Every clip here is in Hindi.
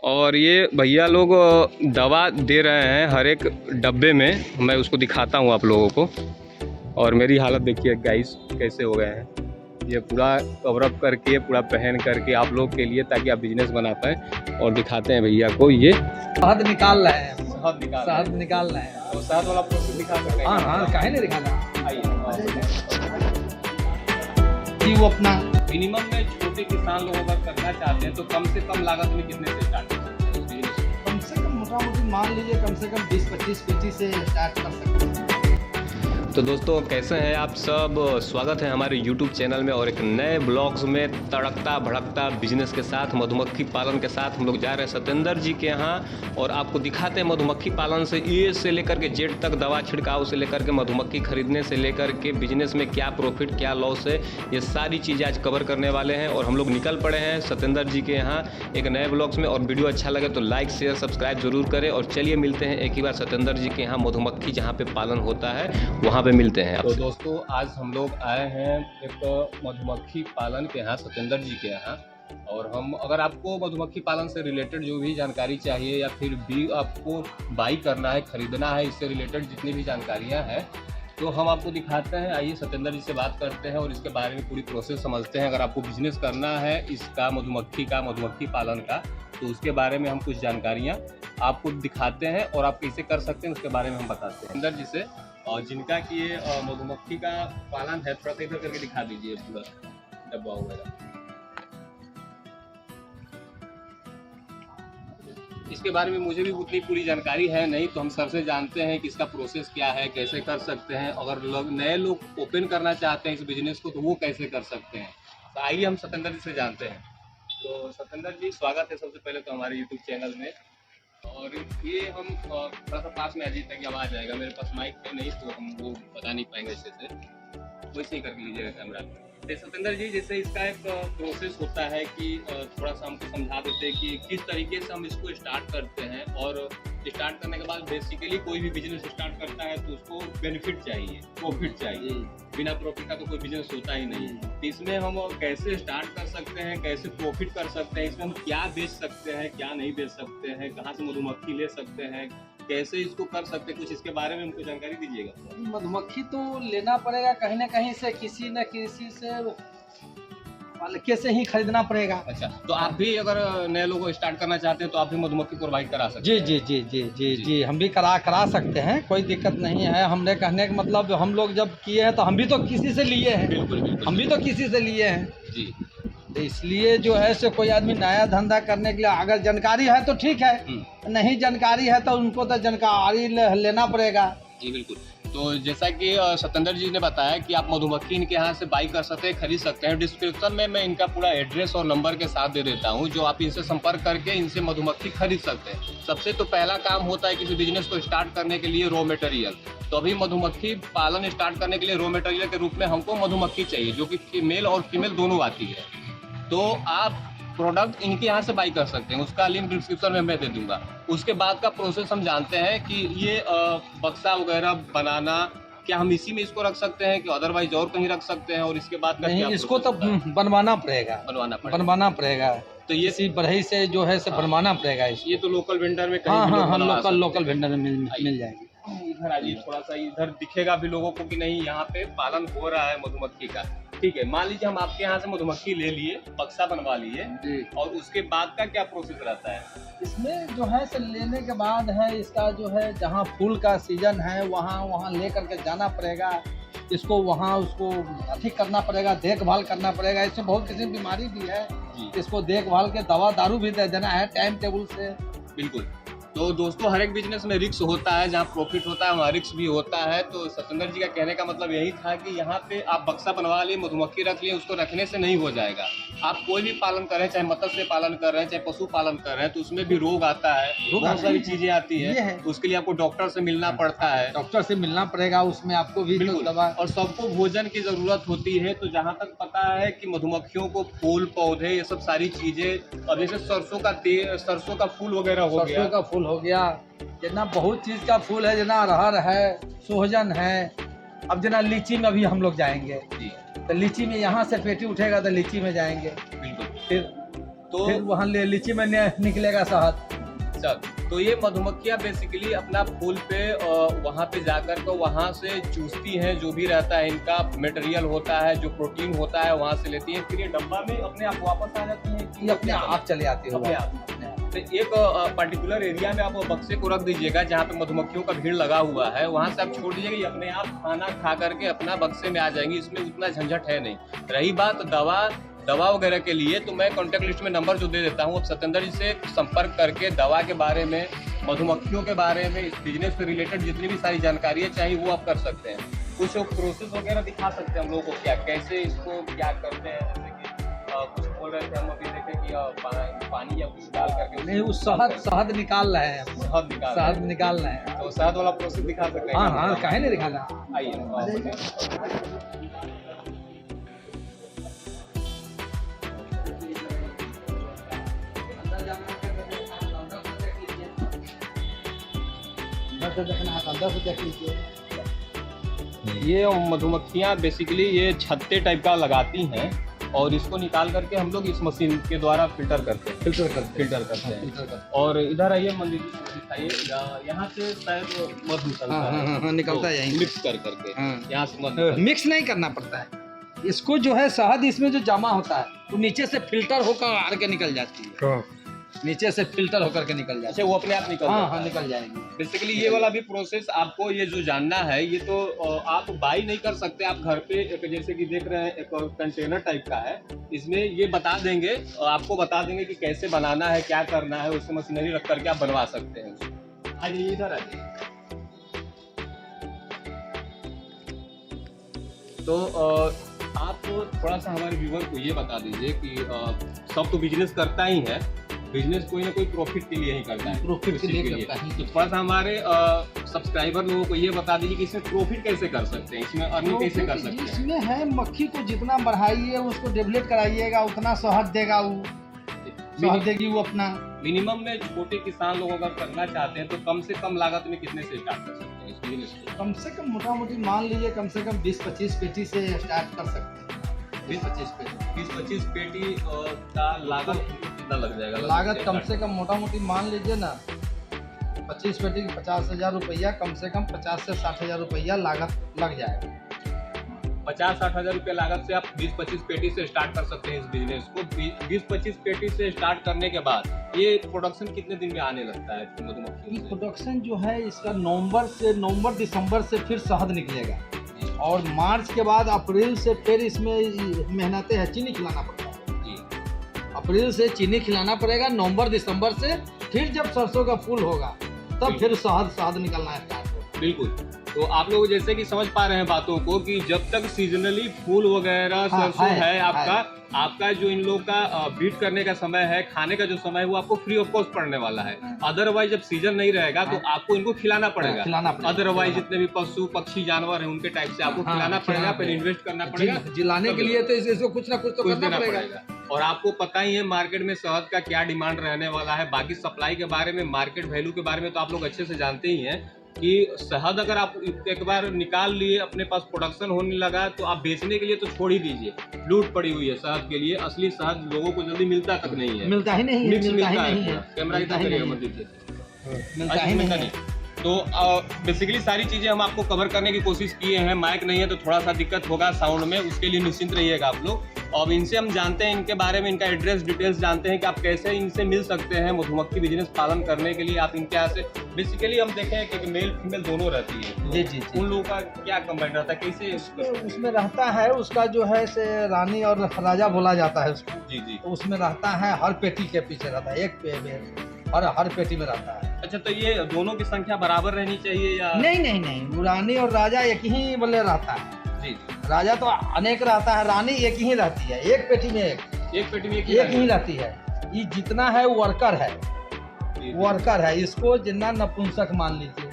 और ये भैया लोग दवा दे रहे हैं हर एक डब्बे में। मैं उसको दिखाता हूँ आप लोगों को। और मेरी हालत देखिए गाइस कैसे हो गए हैं। ये पूरा कवरअप करके पूरा पहन करके आप लोग के लिए, ताकि आप बिजनेस बना पाए। और दिखाते हैं भैया को, ये शहद निकाल रहे हैं। शहद निकाल रहे हैं। तो शहद वाला प्रोसेस दिखा सकते हैं? हाँ, काहे नहीं दिखाना। आइए। कि वो अपना मिनिमम में छोटे किसान लोग अगर करना चाहते हैं तो कम से कम लागत में कितने से स्टार्ट कर सकते हैं बिजनेस? कम से कम मोटा मोटी मान लीजिए कम से कम 20-25 पेटी से स्टार्ट कर सकते हैं। तो दोस्तों कैसे हैं आप सब? स्वागत है हमारे YouTube चैनल में और एक नए ब्लॉग्स में तड़कता भड़कता बिजनेस के साथ, मधुमक्खी पालन के साथ हम लोग जा रहे हैं सत्येंद्र जी के यहाँ। और आपको दिखाते हैं मधुमक्खी पालन से ए से लेकर के जेड तक, दवा छिड़काव से लेकर के मधुमक्खी खरीदने से लेकर के बिजनेस में क्या प्रॉफिट क्या लॉस है, ये सारी चीज़ें आज कवर करने वाले हैं। और हम लोग निकल पड़े हैं सत्येंद्र जी के यहाँ एक नए ब्लॉग्स में। और वीडियो अच्छा लगे तो लाइक शेयर सब्सक्राइब जरूर करें। और चलिए मिलते हैं एक ही बार सत्येंद्र जी के यहाँ, मधुमक्खी जहाँ पे पालन होता है वहाँ पे मिलते हैं। तो दोस्तों आज हम लोग आए हैं एक मधुमक्खी पालन के यहाँ, सत्येंद्र जी के यहाँ। और हम अगर आपको मधुमक्खी पालन से रिलेटेड जो भी जानकारी चाहिए या फिर भी आपको बाई करना है, खरीदना है, इससे रिलेटेड जितनी भी जानकारियाँ हैं तो हम आपको दिखाते हैं। आइए सत्येंद्र जी से बात करते हैं और इसके बारे में पूरी प्रोसेस समझते हैं। अगर आपको बिजनेस करना है इसका, मधुमक्खी पालन का, तो उसके बारे में हम कुछ जानकारियाँ आपको दिखाते हैं और आप कैसे कर सकते हैं उसके बारे में हम बताते हैं सत्येंद्र जी से। और जिनका कि ये मधुमक्खी का पालन है, थोड़ा सा इधर करके दिखा दीजिए पूरा डब्बा वगैरह। इसके बारे में मुझे भी उतनी पूरी जानकारी है नहीं, तो हम सर से जानते हैं कि इसका प्रोसेस क्या है, कैसे कर सकते हैं। अगर नए लोग ओपन करना चाहते हैं इस बिजनेस को तो वो कैसे कर सकते हैं। तो आइए हम सत्येंद्र जी से जानते हैं। तो सत्येंद्र जी स्वागत है सबसे पहले तो हमारे यूट्यूब चैनल में। और ये हम थोड़ा सा पास में अजीत तक आवाज़ आएगा, मेरे पास माइक पे नहीं तो हम वो बता नहीं पाएंगे अच्छे से, वैसे ही करके लीजिएगा कैमरा। तो सत्येंद्र जी जैसे इसका एक प्रोसेस होता है कि थोड़ा सा हमको समझा देते हैं कि किस तरीके से हम इसको स्टार्ट करते हैं। और स्टार्ट करने के बाद बेसिकली कोई भी बिजनेस स्टार्ट करता है तो उसको बेनिफिट चाहिए, प्रॉफिट चाहिए। बिना प्रॉफिट का तो कोई बिजनेस होता ही नहीं। तो इसमें हम कैसे स्टार्ट कर सकते हैं, कैसे प्रॉफिट कर सकते हैं, इसमें हम क्या बेच सकते हैं, क्या नहीं बेच सकते हैं, कहाँ से मधुमक्खी ले सकते हैं, कैसे इसको कर सकते हैं, कुछ इसके बारे में हमको जानकारी दीजिएगा। मधुमक्खी तो लेना पड़ेगा कहीं ना कहीं से, किसी न किसी से पालके से ही खरीदना पड़ेगा। अच्छा, तो आप भी अगर नए लोगों को स्टार्ट करना चाहते हैं तो आप भी मधुमक्खी प्रोवाइड करा सकते हैं? जी, हम भी करा सकते हैं, कोई दिक्कत नहीं है। हमने कहने का मतलब हम लोग जब किए हैं तो हम भी तो किसी से लिए हैं। बिल्कुल, हम भी तो किसी से लिए हैं जी। तो इसलिए जो है से कोई आदमी नया धंधा करने के लिए अगर जानकारी है तो ठीक है, नहीं जानकारी है तो उनको तो जानकारी लेना पड़ेगा। जी बिल्कुल। तो जैसा कि सत्येंद्र जी ने बताया कि आप मधुमक्खी इनके यहाँ से बाई कर सकते हैं, खरीद सकते हैं। डिस्क्रिप्शन में मैं इनका पूरा एड्रेस और नंबर के साथ दे देता हूँ, जो आप इनसे संपर्क करके इनसे मधुमक्खी खरीद सकते हैं। सबसे तो पहला काम होता है किसी बिजनेस को स्टार्ट करने के लिए रॉ मटेरियल। तो अभी मधुमक्खी पालन स्टार्ट करने के लिए रॉ मटेरियल के रूप में हमको मधुमक्खी चाहिए, जो कि मेल और फीमेल दोनों आती है। तो आप प्रोडक्ट इनके यहाँ से बाई कर सकते हैं, उसका लिंक डिस्क्रिप्शन में मैं दे दूंगा। उसके बाद का प्रोसेस हम जानते हैं कि ये बक्सा वगैरह बनाना, क्या हम इसी में इसको रख सकते हैं कि अदरवाइज और कहीं रख सकते हैं? और इसके बाद का नहीं, इसको तो बनवाना पड़ेगा। तो ये इसी बढ़ई से जो है से बनवाना पड़ेगा। ये तो लोकल वेंडर में कहीं लोकल वेंडर में मिल जाएगी। इधर आइए, थोड़ा सा इधर दिखेगा भी लोगों को कि नहीं यहाँ पे पालन हो रहा है मधुमक्खी का। ठीक है, मान लीजिए हम आपके यहाँ से मधुमक्खी ले लिए, बक्सा बनवा लिए, और उसके बाद का क्या प्रोसेस रहता है? इसमें जो है से लेने के बाद है इसका जो है जहाँ फूल का सीजन है वहाँ ले करके जाना पड़ेगा। इसको वहाँ उसको अथी करना पड़ेगा, देखभाल करना पड़ेगा। इससे बहुत किस्म की बीमारी भी है, इसको देखभाल के दवा दारू भी दे देना है टाइम टेबल से। बिल्कुल। तो दोस्तों हर एक बिजनेस में रिस्क होता है, जहाँ प्रॉफिट होता है वहाँ रिस्क भी होता है। तो सत्येंद्र जी का कहने का मतलब यही था कि यहाँ पे आप बक्सा बनवा लिए, मधुमक्खी रख लिए, उसको रखने से नहीं हो जाएगा। आप कोई भी पालन कर रहे हैं, चाहे मत्स्य पालन कर रहे हैं, चाहे पशु पालन कर रहे हैं, तो उसमें भी रोग आता है, बहुत सारी चीजें आती है। तो उसके लिए आपको डॉक्टर से मिलना पड़ता है, उसमें आपको भी दवा। और सबको भोजन की जरूरत होती है। तो जहाँ तक पता है कि मधुमक्खियों को फूल पौधे ये सब सारी चीजें, अब जैसे सरसों का फूल वगैरह हो गया, जितना बहुत चीज का फूल है, जना अरहर है, सोहजन है। अब जना लीची में भी हम लोग जाएंगे तो लीची में यहाँ से पेटी उठेगा तो लीची में जाएंगे। बिल्कुल। फिर तो फिर वहाँ लीची में निकलेगा शहद। सब तो ये मधुमक्खियाँ बेसिकली अपना फूल पे वहाँ पे जाकर के वहाँ से चूसती हैं, जो भी रहता है इनका मटेरियल होता है, जो प्रोटीन होता है वहाँ से लेती हैं, फिर ये डब्बा में अपने आप वापस आ जाती हैं कि ये अपने आप चले आती है अपने आप। तो एक पर्टिकुलर एरिया में आप बक्से को रख दीजिएगा जहाँ पे मधुमक्खियों का भीड़ लगा हुआ है, वहाँ से आप छोड़ दीजिएगा, ये अपने आप खाना खा करके अपना बक्से में आ जाएंगी, इसमें उतना झंझट है नहीं। रही बात दवा वगैरह के लिए, तो मैं कॉन्टैक्ट लिस्ट में नंबर जो दे देता हूँ, आप सत्येंद्र जी से संपर्क करके दवा के बारे में, मधुमक्खियों के बारे में, इस बिजनेस से रिलेटेड जितनी भी सारी जानकारी है चाहिए वो आप कर सकते हैं। कुछ प्रोसेस वगैरह दिखा सकते हैं हम लोगों को, क्या कैसे इसको क्या करते हैं, जैसे कि कुछ बोल रहे थे हम अभी देखे कि पानी या कुछ डाल करके नहीं, वो शहद निकाल रहे हैं, शहद निकाल रहे हैं। तो शहद वाला प्रोसेस दिखा सकते हैं? हाँ, काहे नहीं दिखाना। आइए। ये मधुमक्खियाँ बेसिकली ये छत्ते टाइप का लगाती हैं और इसको निकाल करके हम लोग इस मशीन के द्वारा फिल्टर करते हैं। और इधर आइए मंदिर जी दिखाइए, यहाँ से शायद मधु निकलता है यहीं मिक्स कर करके। यहाँ से मधु मिक्स नहीं करना पड़ता है इसको, जो है शहद इसमें जो जमा होता है वो नीचे से फिल्टर होकर आर के निकल जाती है, नीचे से फिल्टर होकर के निकल जाती है, वो अपने आप निकल निकल जाएगी। बेसिकली ये वाला भी प्रोसेस आपको ये जो जानना है, ये तो आप बाई नहीं कर सकते, आप घर पे एक जैसे कि देख रहे हैं एक कंटेनर टाइप का है, इसमें ये बता देंगे, आपको बता देंगे कि कैसे बनाना है, क्या करना है, उससे मशीनरी रख करके आप बनवा सकते हैं। आइए इधर आइए। तो आप थोड़ा सा हमारे व्यूअर को ये बता दीजिए कि सब तो बिजनेस करता ही है, बिजनेस कोई ना कोई प्रॉफिट के लिए ही करता है, प्रॉफिट के लिए करता है। तो थोड़ा सा हमारे सब्सक्राइबर लोगों को ये बता दीजिए कि इसमें प्रॉफिट कैसे कर सकते हैं, इसमें अर्निंग कैसे कर सकते हैं। इसमें है मक्खी को जितना बढ़ाइए, उसको डेवलप कराइएगा, उतना शहद देगा, वो शहद देगी वो अपना। मिनिमम में छोटे किसान लोग अगर करना चाहते हैं तो कम से कम लागत में कितने से स्टार्ट कर सकते हैं इस बिजनेस को? कम से कम मोटा मोटी मान लीजिए कम से कम 20-25 पेटी से स्टार्ट कर सकते हैं। 20-25 पेटी का लागत कितना लग जाएगा? लागत कम से कम मोटा मोटी मान लीजिए ना, 25 पेटी 50,000 रुपया, कम से कम 50 से 60,000 रुपया लागत लग जाएगा। 50-60 हज़ार रुपये लागत से आप 20-25 पेटी से स्टार्ट कर सकते हैं इस बिजनेस को। 20-25 पेटी से स्टार्ट करने के बाद ये प्रोडक्शन कितने दिन में आने लगता है मधुमक्खी? प्रोडक्शन जो है इसका नवंबर दिसंबर से फिर शहद निकलेगा, और मार्च के बाद अप्रैल से फिर इसमें मेहनतें है, चीनी खिलाना पड़ता है जी। अप्रैल से चीनी खिलाना पड़ेगा, नवंबर दिसंबर से फिर जब सरसों का फूल होगा तब फिर शहद निकलना स्टार्ट होगा। बिल्कुल। तो आप लोग जैसे कि समझ पा रहे हैं बातों को कि जब तक सीजनली फूल वगैरह सरसों है आपका जो इन लोग का बीट करने का समय है, खाने का जो समय है, वो आपको फ्री ऑफ कॉस्ट पड़ने वाला है। अदरवाइज जब सीजन नहीं रहेगा तो आपको इनको खिलाना पड़ेगा। अदरवाइज जितने भी पशु पक्षी जानवर हैं उनके टाइप से आपको खिलाना पड़ेगा, पहले इन्वेस्ट करना पड़ेगा, जिलाने के लिए तो इसको कुछ ना कुछ तो करना पड़ेगा। और आपको पता ही है मार्केट में शहद का क्या डिमांड रहने वाला है। बाकी सप्लाई के बारे में, मार्केट वैल्यू के बारे में तो आप लोग अच्छे से जानते ही हैं कि शहद अगर आप एक बार निकाल लिए, अपने पास प्रोडक्शन होने लगा, तो आप बेचने के लिए तो छोड़ ही दीजिए, लूट पड़ी हुई है शहद के लिए। असली शहद लोगों को जल्दी मिलता तक नहीं है, मिलता ही नहीं, मिक्स मिलता है। कैमरा इधर करिएगा मत दीजिए, मिलता ही नहीं। तो बेसिकली सारी चीज़ें हम आपको कवर करने की कोशिश किए हैं। माइक नहीं है तो थोड़ा सा दिक्कत होगा साउंड में, उसके लिए निश्चिंत रहिएगा आप लोग। और इनसे हम जानते हैं, इनके बारे में, इनका एड्रेस डिटेल्स जानते हैं कि आप कैसे इनसे मिल सकते हैं मधुमक्खी बिजनेस पालन करने के लिए। आप इनके यहाँ से बेसिकली हम देखें कि मेल फीमेल दोनों रहती है जी जी। उन लोगों का क्या कंबाइंड रहता है, कैसे उसमें रहता है? उसका जो है से रानी और राजा बोला जाता है उसको। जी जी। तो उसमें रहता है, हर पेटी के पीछे रहता है, एक और हर पेटी में रहता है। अच्छा, तो ये दोनों की संख्या बराबर रहनी चाहिए या? नहीं, वो रानी और राजा एक ही बोले रहता है जी। राजा तो अनेक रहता है, रानी एक ही रहती है, एक पेटी में एक पेटी में एक ही रहती है। ये जितना है वर्कर है, वर्कर है, इसको जितना नपुंसक मान लीजिए,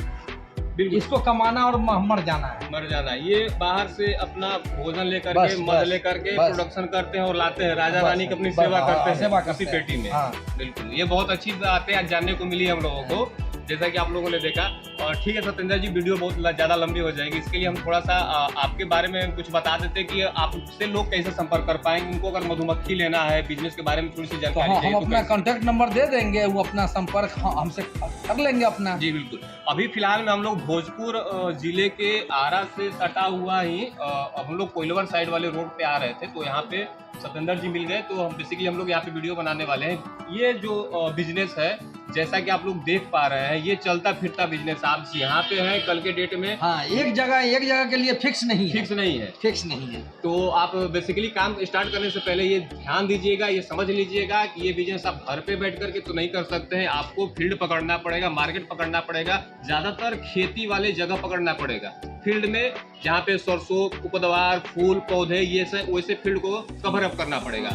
इसको कमाना और मर जाना है। ये बाहर से अपना भोजन लेकर के, मद लेकर के प्रोडक्शन करते हैं और लाते हैं, राजा रानी की अपनी सेवा करते हैं उसी पेटी में। बिल्कुल, ये बहुत अच्छी बात है आज जानने को मिली हम लोगों को जैसा कि आप लोगों ने देखा। और ठीक है सत्येंद्र जी, वीडियो बहुत ज़्यादा लंबी हो जाएगी, इसके लिए हम थोड़ा सा आपके बारे में कुछ बता देते कि आपसे लोग कैसे संपर्क कर पाएंगे। उनको अगर मधुमक्खी लेना है, बिजनेस के बारे में थोड़ी सी तो जानकारी हम चाहिए अपना कॉन्टैक्ट नंबर दे देंगे, वो अपना संपर्क हमसे कर लेंगे अपना। जी बिल्कुल। अभी फिलहाल में हम लोग भोजपुर जिले के आरा से सटा हुआ ही हम लोग कोइलवर साइड वाले रोड पे आ रहे थे, तो यहाँ पे सत्येंद्र जी मिल गए। तो हम बेसिकली हम लोग यहाँ पे वीडियो बनाने वाले हैं। ये जो बिजनेस है, जैसा कि आप लोग देख पा रहे हैं, ये चलता फिरता बिजनेस आप यहाँ पे है कल के डेट में। हाँ, एक जगह के लिए फिक्स नहीं है। फिक्स नहीं है। तो आप बेसिकली काम स्टार्ट करने से पहले ये ध्यान दीजिएगा, ये समझ लीजिएगा कि ये बिजनेस आप घर पे बैठ करके तो नहीं कर सकते हैं। आपको फील्ड पकड़ना पड़ेगा, मार्केट पकड़ना पड़ेगा, ज्यादातर खेती वाले जगह पकड़ना पड़ेगा। फील्ड में जहाँ पे सरसों, उपदवार, फूल, पौधे, ये सब वैसे फील्ड को कवर अप करना पड़ेगा।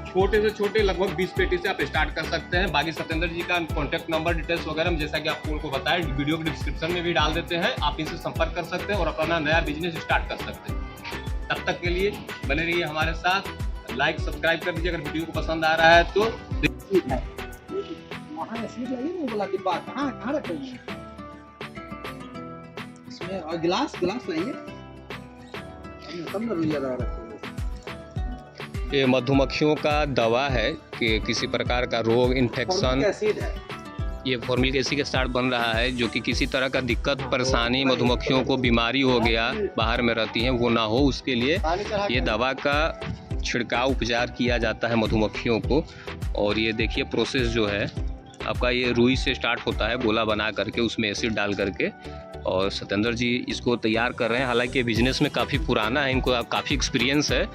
छोटे से छोटे लगभग 20 पेटी से आप स्टार्ट कर सकते हैं। बाकी सत्येंद्र जी का कॉन्टैक्ट नंबर, डिटेल्स वगैरह हम जैसा कि आपको उनको बताया वीडियो के डिस्क्रिप्शन में भी डाल देते हैं। आप इनसे संपर्क कर सकते हैं और अपना नया बिजनेस स्टार्ट कर सकते हैं। तब तक के लिए बने रहिए हमारे साथ, लाइक सब्सक्राइब कर दीजिए अगर वीडियो को पसंद आ रहा है तो। वहाँ सीट लगी ना, बोला डिब्बा कहाँ रखोगे इसमें, और गिलास लाइए तब ना रुइया रखेंगे। ये मधुमक्खियों का दवा है कि किसी प्रकार का रोग, इन्फेक्शन, ये फॉर्मिक एसिड के साथ बन रहा है, जो कि किसी तरह का दिक्कत परेशानी मधुमक्खियों को बीमारी हो गया, बाहर में रहती हैं, वो ना हो, उसके लिए ये दवा का छिड़काव उपचार किया जाता है मधुमक्खियों को। और ये देखिए प्रोसेस जो है आपका, ये रुई से स्टार्ट होता है, गोला बना करके उसमें एसिड डाल करके, और सत्येंद्र जी इसको तैयार कर रहे हैं। हालांकि बिजनेस में काफ़ी पुराना है, इनको काफ़ी एक्सपीरियंस है,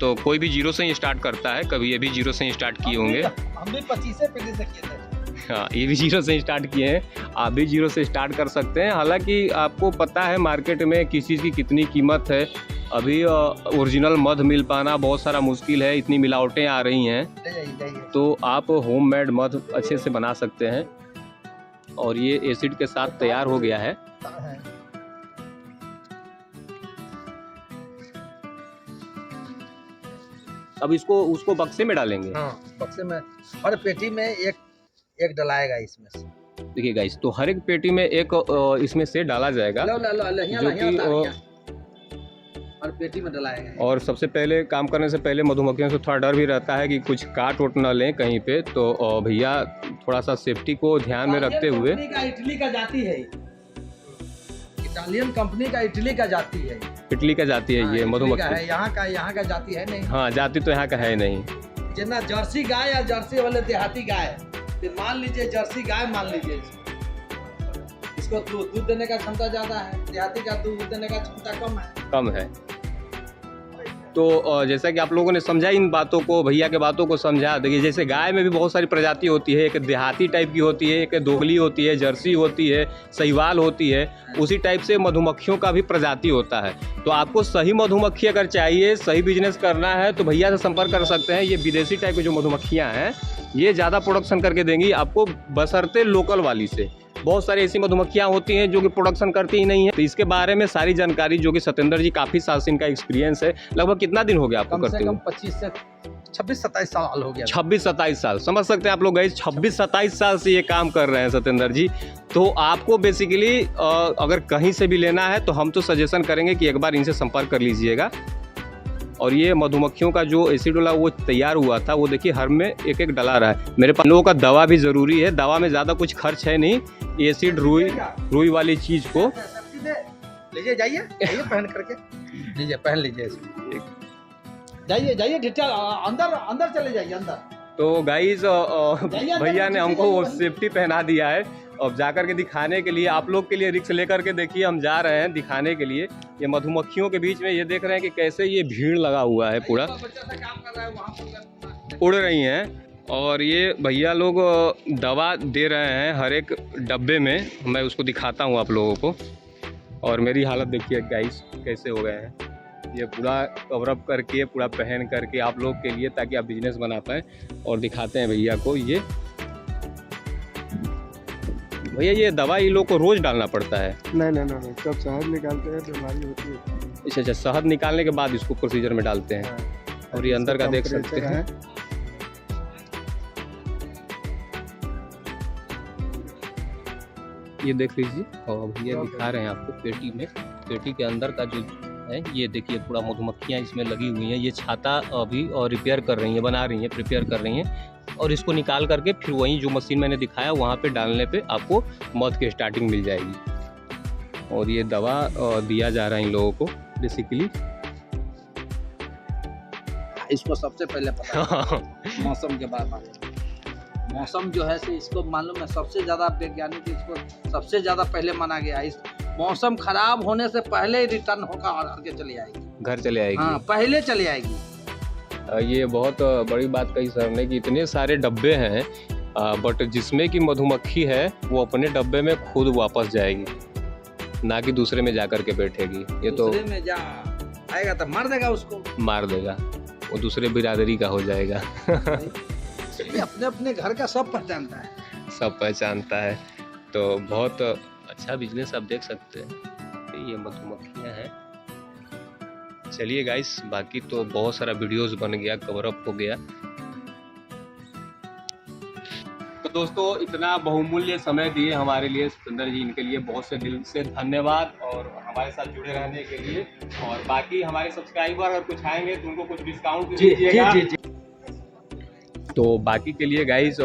तो कोई भी जीरो से ही स्टार्ट करता है। कभी ये भी जीरो से ही स्टार्ट किए होंगे। हम भी 25 पेटी से किए थे। हाँ, ये भी जीरो से स्टार्ट किए हैं, आप भी जीरो से स्टार्ट कर सकते हैं। हालांकि आपको पता है मार्केट में किस चीज़ की कितनी कीमत है। अभी ओरिजिनल मध मिल पाना बहुत सारा मुश्किल है, इतनी मिलावटें आ रही हैं। तो आप होममेड मध अच्छे से बना सकते हैं। और ये एसिड के साथ तैयार हो गया है। अब इसको उसको बक्से में डालेंगे। हाँ, बक्से में हर पेटी में एक डलाएगा इसमें से। देखिए गाइस, तो हर एक पेटी में एक इसमें से डाला जाएगा, जो कि हर पेटी में डलाएगा। और सबसे पहले काम करने से पहले मधुमक्खियों से थोड़ा डर भी रहता है कि कुछ काट उट न लें कहीं पे, तो भैया थोड़ा सा सेफ्टी को ध्यान में रखते हुए। इटली का जाती है, इटालियन कंपनी का इटली का जाती है। इटली का जाती है ये मधुमक्खी, यहाँ का जाती है नहीं। हाँ, जाती तो यहाँ का है नहीं। जितना जर्सी गाय या जर्सी वाले देहाती गाय, फिर मान लीजिए जर्सी गाय मान लीजिए, इसको दूध देने का क्षमता ज्यादा है, देहाती का दूध देने का क्षमता कम है। तो जैसा कि आप लोगों ने समझा इन बातों को, भैया के बातों को समझा। देखिए जैसे गाय में भी बहुत सारी प्रजाति होती है, एक देहाती टाइप की होती है, एक दोगली होती है, जर्सी होती है, सहीवाल होती है। उसी टाइप से मधुमक्खियों का भी प्रजाति होता है। तो आपको सही मधुमक्खी अगर चाहिए, सही बिजनेस करना है, तो भैया से संपर्क कर सकते हैं। ये विदेशी टाइप की जो मधुमक्खियाँ हैं, ये ज़्यादा प्रोडक्शन करके देंगी आपको, बशर्ते लोकल वाली से। बहुत सारी ऐसी मधुमक्खियाँ होती हैं जो कि प्रोडक्शन करती ही नहीं है। तो इसके बारे में सारी जानकारी, जो कि सत्येंद्र जी काफ़ी साल से इनका एक्सपीरियंस है। लगभग कितना दिन हो गया आपको करते हुए? 25 से 26-27 साल हो गया। 26-27 साल, समझ सकते हैं आप लोग गाइस, 26-27 साल से ये काम कर रहे हैं सत्येंद्र जी। तो आपको बेसिकली अगर कहीं से भी लेना है तो हम तो सजेशन करेंगे कि एक बार इनसे संपर्क कर लीजिएगा। और ये मधुमक्खियों का जो एसिड वाला वो तैयार हुआ था, वो देखिए हर में एक डला रहा है। मेरे पास लोगों का दवा भी ज़रूरी है, दवा में ज़्यादा कुछ खर्च है नहीं। एसिड रुई वाली चीज़ को लीजिए, जाइए पहन करके लीजिए, पहन लीजिए, जाइए डिटेल अंदर चले जाइए अंदर। तो गाइस भैया ने हमको वो सेफ्टी पहना दिया है। अब जाकर के दिखाने के लिए, आप लोग के लिए रिस्क लेकर के देखिए, हम जा रहे हैं दिखाने के लिए। ये मधुमक्खियों के बीच में ये देख रहे हैं कि कैसे ये भीड़ लगा हुआ है, पूरा उड़ रही हैं। और ये भैया लोग दवा दे रहे हैं हर एक डब्बे में। मैं उसको दिखाता हूँ आप लोगों को। और मेरी हालत देखिए गाइस कैसे हो गए हैं। ये पूरा कवरअप करके, पूरा पहन करके आप लोग के लिए, ताकि आप बिजनेस बना पाएँ। और दिखाते हैं भैया को। ये भैया ये दवा ये लोग को रोज डालना पड़ता है? नहीं, जब शहद निकालते हैं बीमारी होती है। अच्छा, शहद निकालने के बाद इसको प्रोसीजर में डालते हैं। और ये अंदर का देख सकते हैं। ये देख लीजिए, और भैया दिखा रहे हैं आपको पेटी में, पेटी के अंदर का जो है ये देखिए, थोड़ा मधुमक्खियाँ इसमें लगी हुई हैं। ये छाता अभी और रिपेयर कर रही हैं, बना रही हैं, प्रिपेयर कर रही हैं, और इसको निकाल करके फिर वहीं जो मशीन मैंने दिखाया वहाँ पे डालने पे आपको मध की स्टार्टिंग मिल जाएगी। और ये दवा दिया जा रहा है इन लोगों को बेसिकली। इसको सबसे पहले पता मौसम के बारे में। मौसम जो है से इसको मालूम है, सबसे ज़्यादा वैज्ञानिक इसको सबसे ज़्यादा पहले माना गया है। इस मौसम खराब होने से पहले ही रिटर्न होकर और आगे चली आएगी, घर चले आएगी। हाँ, पहले चली आएगी। ये बहुत बड़ी बात कही सर ने कि इतने सारे डब्बे हैं, बट जिसमें कि मधुमक्खी है वो अपने डब्बे में खुद वापस जाएगी, ना कि दूसरे में जा कर के बैठेगी। ये तो दूसरे में जा आएगा तो मार देगा उसको, मार देगा, वो दूसरे बिरादरी का हो जाएगा। ये अपने अपने घर का सब पहचानता है, सब पहचानता है। तो बहुत अच्छा बिजनेस आप देख सकते हैं। ये मधुमक्खियाँ हैं। चलिए गाइस, बाकी तो बहुत सारा वीडियोस बन गया, कवर अप हो गया। तो दोस्तों, इतना बहुमूल्य समय दिए हमारे लिए सतेंद्र जी, इनके लिए बहुत से दिल से धन्यवाद, और हमारे साथ जुड़े रहने के लिए। और बाकी हमारे सब्सक्राइबर अगर कुछ आएंगे तो उनको कुछ डिस्काउंट भी दीजिएगा। तो बाकी के लिए गाइस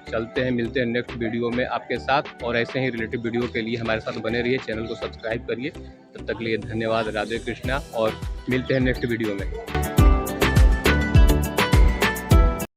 चलते हैं, मिलते हैं नेक्स्ट वीडियो में आपके साथ, और ऐसे ही रिलेटिव वीडियो के लिए हमारे साथ बने रहिए, चैनल को सब्सक्राइब करिए। तब तक के लिए धन्यवाद, राधे कृष्णा, और मिलते हैं नेक्स्ट वीडियो में।